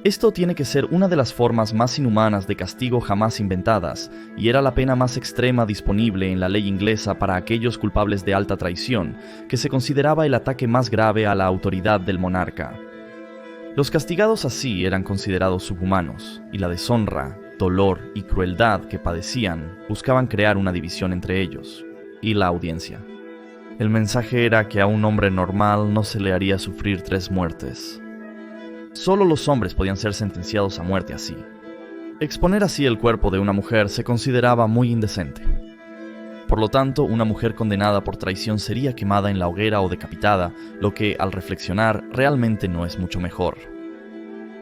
Esto tiene que ser una de las formas más inhumanas de castigo jamás inventadas, y era la pena más extrema disponible en la ley inglesa para aquellos culpables de alta traición, que se consideraba el ataque más grave a la autoridad del monarca. Los castigados así eran considerados subhumanos, y la deshonra, dolor y crueldad que padecían buscaban crear una división entre ellos y la audiencia. El mensaje era que a un hombre normal no se le haría sufrir 3 muertes. Solo los hombres podían ser sentenciados a muerte así. Exponer así el cuerpo de una mujer se consideraba muy indecente. Por lo tanto, una mujer condenada por traición sería quemada en la hoguera o decapitada, lo que, al reflexionar, realmente no es mucho mejor.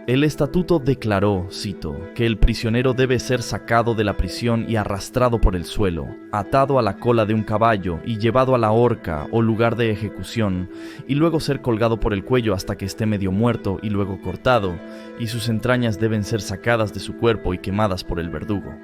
El estatuto declaró, cito, que el prisionero debe ser sacado de la prisión y arrastrado por el suelo, atado a la cola de un caballo y llevado a la horca o lugar de ejecución, y luego ser colgado por el cuello hasta que esté medio muerto y luego cortado, y sus entrañas deben ser sacadas de su cuerpo y quemadas por el verdugo.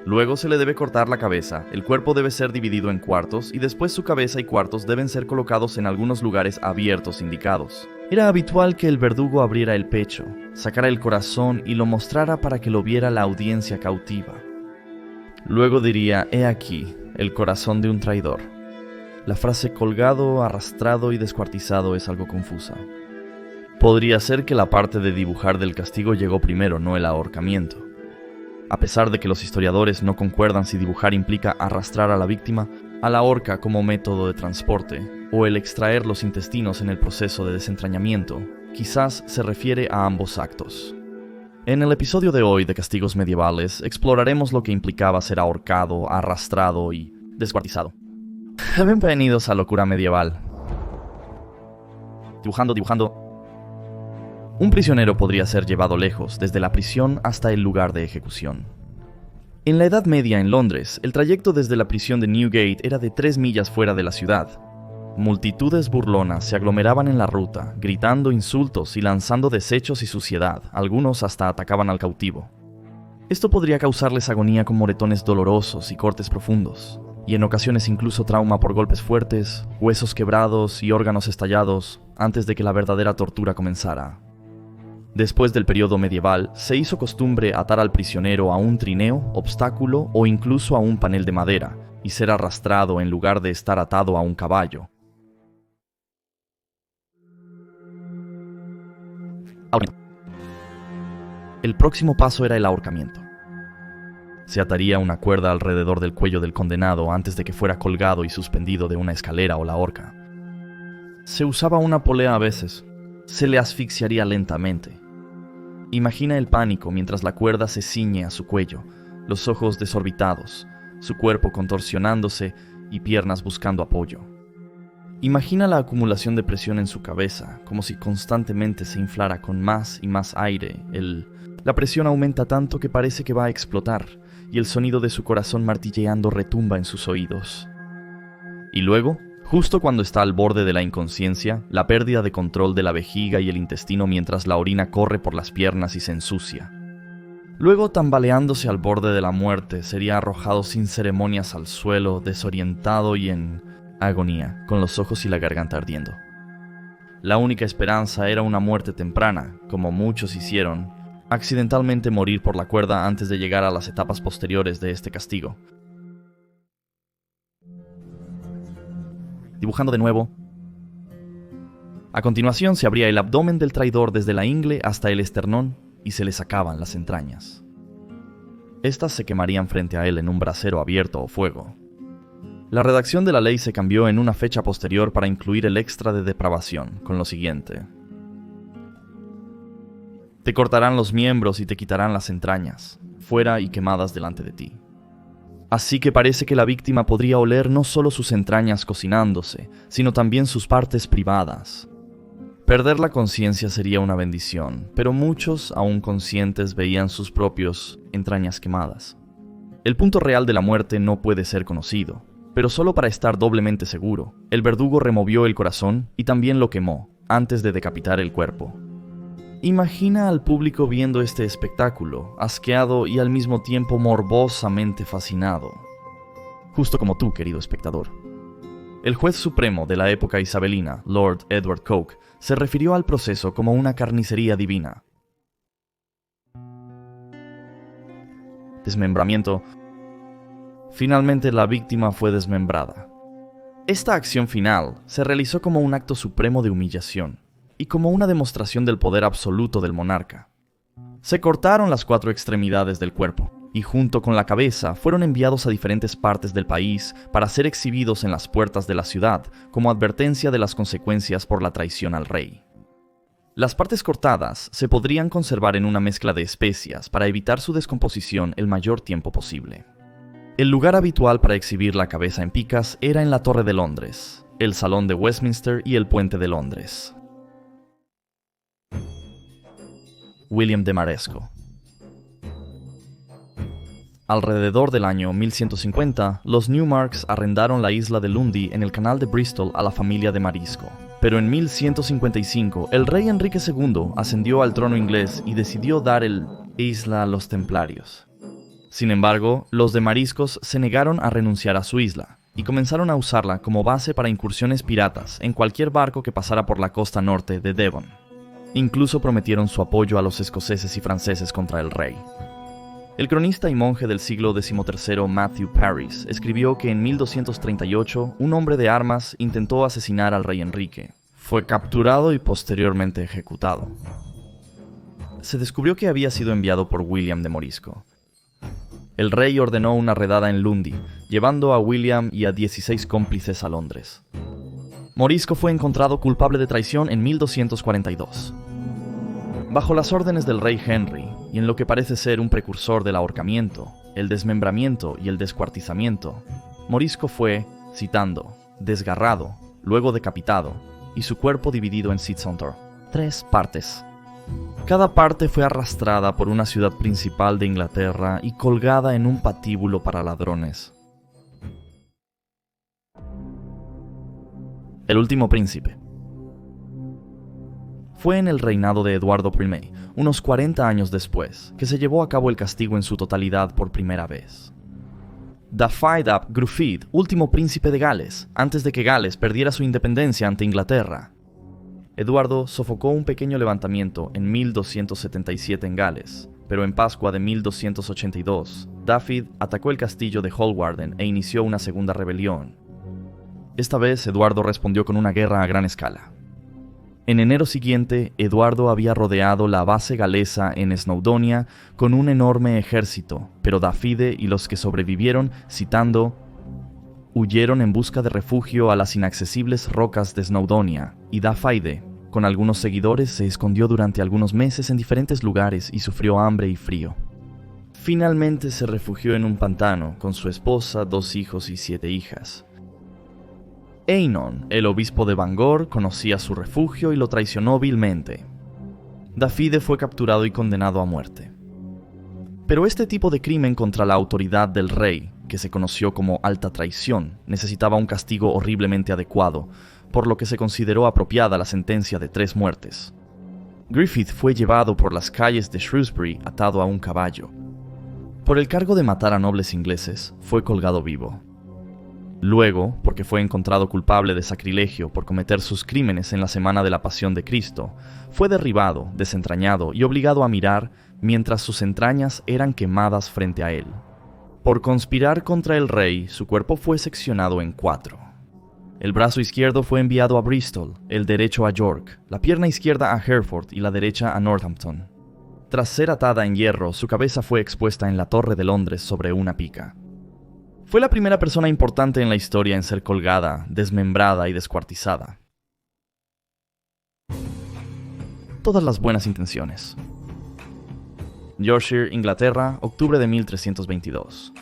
Luego se le debe cortar la cabeza, el cuerpo debe ser dividido en cuartos y después su cabeza y cuartos deben ser colocados en algunos lugares abiertos indicados. Era habitual que el verdugo abriera el pecho, sacara el corazón y lo mostrara para que lo viera la audiencia cautiva. Luego diría, he aquí, el corazón de un traidor. La frase colgado, arrastrado y descuartizado es algo confusa. Podría ser que la parte de dibujar del castigo llegó primero, no el ahorcamiento. A pesar de que los historiadores no concuerdan si dibujar implica arrastrar a la víctima a la horca como método de transporte, o el extraer los intestinos en el proceso de desentrañamiento, quizás se refiere a ambos actos. En el episodio de hoy de Castigos Medievales, exploraremos lo que implicaba ser ahorcado, arrastrado y descuartizado. Bienvenidos a Locura Medieval. Dibujando. Un prisionero podría ser llevado lejos, desde la prisión hasta el lugar de ejecución. En la Edad Media en Londres, el trayecto desde la prisión de Newgate era de 3 millas fuera de la ciudad. Multitudes burlonas se aglomeraban en la ruta, gritando insultos y lanzando desechos y suciedad, algunos hasta atacaban al cautivo. Esto podría causarles agonía con moretones dolorosos y cortes profundos, y en ocasiones incluso trauma por golpes fuertes, huesos quebrados y órganos estallados, antes de que la verdadera tortura comenzara. Después del periodo medieval, se hizo costumbre atar al prisionero a un trineo, obstáculo o incluso a un panel de madera, y ser arrastrado en lugar de estar atado a un caballo. El próximo paso era el ahorcamiento. Se ataría una cuerda alrededor del cuello del condenado antes de que fuera colgado y suspendido de una escalera o la horca. Se usaba una polea a veces. Se le asfixiaría lentamente. Imagina el pánico mientras la cuerda se ciñe a su cuello, los ojos desorbitados, su cuerpo contorsionándose y piernas buscando apoyo. Imagina la acumulación de presión en su cabeza, como si constantemente se inflara con más y más aire. La presión aumenta tanto que parece que va a explotar, y el sonido de su corazón martilleando retumba en sus oídos. Y luego, justo cuando está al borde de la inconsciencia, la pérdida de control de la vejiga y el intestino mientras la orina corre por las piernas y se ensucia. Luego, tambaleándose al borde de la muerte, sería arrojado sin ceremonias al suelo, desorientado y en agonía, con los ojos y la garganta ardiendo. La única esperanza era una muerte temprana, como muchos hicieron, accidentalmente morir por la cuerda antes de llegar a las etapas posteriores de este castigo. Dibujando de nuevo. A continuación se abría el abdomen del traidor desde la ingle hasta el esternón y se le sacaban las entrañas. Estas se quemarían frente a él en un brasero abierto o fuego. La redacción de la ley se cambió en una fecha posterior para incluir el extra de depravación, con lo siguiente: te cortarán los miembros y te quitarán las entrañas, fuera y quemadas delante de ti. Así que parece que la víctima podría oler no solo sus entrañas cocinándose, sino también sus partes privadas. Perder la conciencia sería una bendición, pero muchos, aún conscientes, veían sus propios entrañas quemadas. El punto real de la muerte no puede ser conocido, pero solo para estar doblemente seguro, el verdugo removió el corazón y también lo quemó, antes de decapitar el cuerpo. Imagina al público viendo este espectáculo, asqueado y al mismo tiempo morbosamente fascinado. Justo como tú, querido espectador. El juez supremo de la época isabelina, Lord Edward Coke, se refirió al proceso como una carnicería divina. desmembramiento. Finalmente la víctima fue desmembrada. Esta acción final se realizó como un acto supremo de humillación y como una demostración del poder absoluto del monarca. Se cortaron las 4 extremidades del cuerpo y junto con la cabeza fueron enviados a diferentes partes del país para ser exhibidos en las puertas de la ciudad como advertencia de las consecuencias por la traición al rey. Las partes cortadas se podrían conservar en una mezcla de especias para evitar su descomposición el mayor tiempo posible. El lugar habitual para exhibir la cabeza en picas era en la Torre de Londres, el Salón de Westminster y el Puente de Londres. William de Maresco. Alrededor del año 1150, los Newmarks arrendaron la isla de Lundy en el canal de Bristol a la familia de Marisco. Pero en 1155, el rey Enrique II ascendió al trono inglés y decidió dar la isla a los templarios. Sin embargo, los de Mariscos se negaron a renunciar a su isla y comenzaron a usarla como base para incursiones piratas en cualquier barco que pasara por la costa norte de Devon. Incluso prometieron su apoyo a los escoceses y franceses contra el rey. El cronista y monje del siglo XIII Matthew Paris escribió que en 1238 un hombre de armas intentó asesinar al rey Enrique. Fue capturado y posteriormente ejecutado. Se descubrió que había sido enviado por William de Morisco. El rey ordenó una redada en Lundy, llevando a William y a 16 cómplices a Londres. Morisco fue encontrado culpable de traición en 1242. Bajo las órdenes del rey Henry, y en lo que parece ser un precursor del ahorcamiento, el desmembramiento y el descuartizamiento, Morisco fue, citando, desgarrado, luego decapitado, y su cuerpo dividido en Sitsuntor, 3 partes. Cada parte fue arrastrada por una ciudad principal de Inglaterra y colgada en un patíbulo para ladrones. El último príncipe. Fue en el reinado de Eduardo I, unos 40 años después, que se llevó a cabo el castigo en su totalidad por primera vez. Dafydd ap Gruffudd, último príncipe de Gales, antes de que Gales perdiera su independencia ante Inglaterra. Eduardo sofocó un pequeño levantamiento en 1277 en Gales, pero en Pascua de 1282, Dafydd atacó el castillo de Holwarden e inició una segunda rebelión. Esta vez Eduardo respondió con una guerra a gran escala. En enero siguiente, Eduardo había rodeado la base galesa en Snowdonia con un enorme ejército, pero Dafydd y los que sobrevivieron, citando, huyeron en busca de refugio a las inaccesibles rocas de Snowdonia, y Dafydd, con algunos seguidores, se escondió durante algunos meses en diferentes lugares y sufrió hambre y frío. Finalmente se refugió en un pantano con su esposa, 2 hijos y 7 hijas. Einon, el obispo de Bangor, conocía su refugio y lo traicionó vilmente. Dafydd fue capturado y condenado a muerte. Pero este tipo de crimen contra la autoridad del rey, que se conoció como alta traición, necesitaba un castigo horriblemente adecuado, por lo que se consideró apropiada la sentencia de 3 muertes. Griffith fue llevado por las calles de Shrewsbury atado a un caballo. Por el cargo de matar a nobles ingleses, fue colgado vivo. Luego, porque fue encontrado culpable de sacrilegio por cometer sus crímenes en la semana de la Pasión de Cristo, fue derribado, desentrañado y obligado a mirar mientras sus entrañas eran quemadas frente a él. Por conspirar contra el rey, su cuerpo fue seccionado en 4. El brazo izquierdo fue enviado a Bristol, el derecho a York, la pierna izquierda a Hereford y la derecha a Northampton. Tras ser atada en hierro, su cabeza fue expuesta en la Torre de Londres sobre una pica. Fue la primera persona importante en la historia en ser colgada, desmembrada y descuartizada. Todas las buenas intenciones. Yorkshire, Inglaterra, octubre de 1322.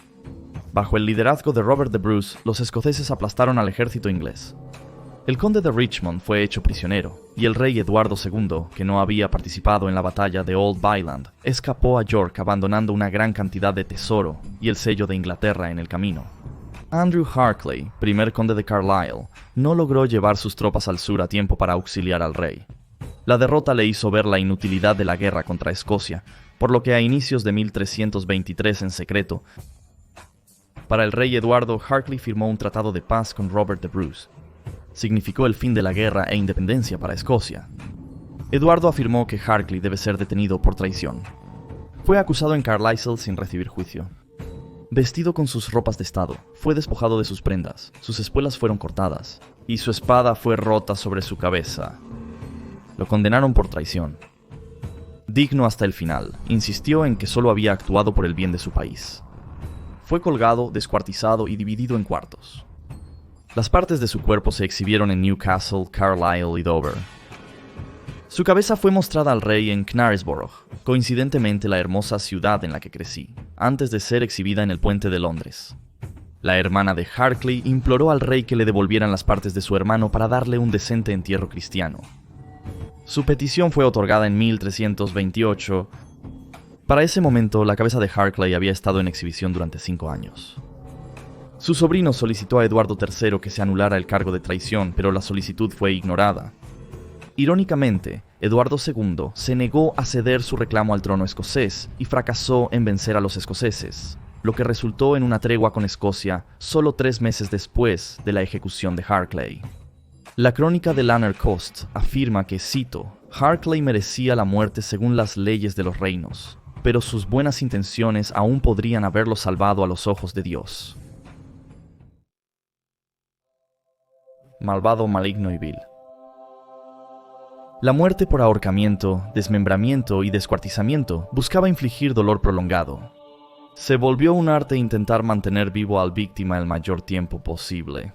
Bajo el liderazgo de Robert de Bruce, los escoceses aplastaron al ejército inglés. El conde de Richmond fue hecho prisionero, y el rey Eduardo II, que no había participado en la batalla de Old Byland, escapó a York abandonando una gran cantidad de tesoro y el sello de Inglaterra en el camino. Andrew Harclay, primer conde de Carlisle, no logró llevar sus tropas al sur a tiempo para auxiliar al rey. La derrota le hizo ver la inutilidad de la guerra contra Escocia, por lo que a inicios de 1323 en secreto, para el rey Eduardo, Harclay firmó un tratado de paz con Robert de Bruce. Significó el fin de la guerra e independencia para Escocia. Eduardo afirmó que Harclay debe ser detenido por traición. Fue acusado en Carlisle sin recibir juicio. Vestido con sus ropas de estado, fue despojado de sus prendas, sus espuelas fueron cortadas, y su espada fue rota sobre su cabeza. Lo condenaron por traición. Digno hasta el final, insistió en que solo había actuado por el bien de su país. Fue colgado, descuartizado y dividido en cuartos. Las partes de su cuerpo se exhibieron en Newcastle, Carlisle y Dover. Su cabeza fue mostrada al rey en Knaresborough, coincidentemente la hermosa ciudad en la que crecí, antes de ser exhibida en el puente de Londres. La hermana de Harclay imploró al rey que le devolvieran las partes de su hermano para darle un decente entierro cristiano. Su petición fue otorgada en 1328. Para ese momento, la cabeza de Harclay había estado en exhibición durante 5 años. Su sobrino solicitó a Eduardo III que se anulara el cargo de traición, pero la solicitud fue ignorada. Irónicamente, Eduardo II se negó a ceder su reclamo al trono escocés y fracasó en vencer a los escoceses, lo que resultó en una tregua con Escocia solo 3 meses después de la ejecución de Harclay. La crónica de Lanner Coast afirma que, cito, Harclay merecía la muerte según las leyes de los reinos, pero sus buenas intenciones aún podrían haberlo salvado a los ojos de Dios. Malvado, maligno y vil. La muerte por ahorcamiento, desmembramiento y descuartizamiento buscaba infligir dolor prolongado. Se volvió un arte intentar mantener vivo al víctima el mayor tiempo posible.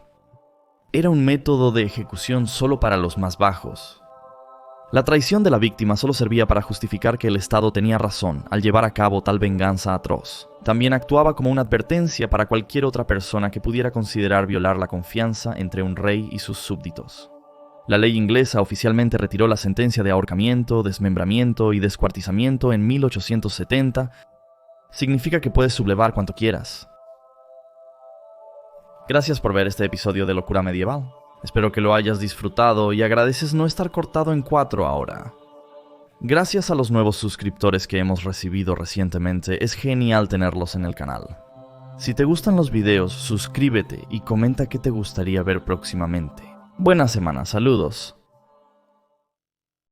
Era un método de ejecución solo para los más bajos. La traición de la víctima solo servía para justificar que el Estado tenía razón al llevar a cabo tal venganza atroz. También actuaba como una advertencia para cualquier otra persona que pudiera considerar violar la confianza entre un rey y sus súbditos. La ley inglesa oficialmente retiró la sentencia de ahorcamiento, desmembramiento y descuartizamiento en 1870. Significa que puedes sublevar cuanto quieras. Gracias por ver este episodio de Locura Medieval. Espero que lo hayas disfrutado y agradeces no estar cortado en 4 ahora. Gracias a los nuevos suscriptores que hemos recibido recientemente, es genial tenerlos en el canal. Si te gustan los videos, suscríbete y comenta qué te gustaría ver próximamente. Buena semana, saludos.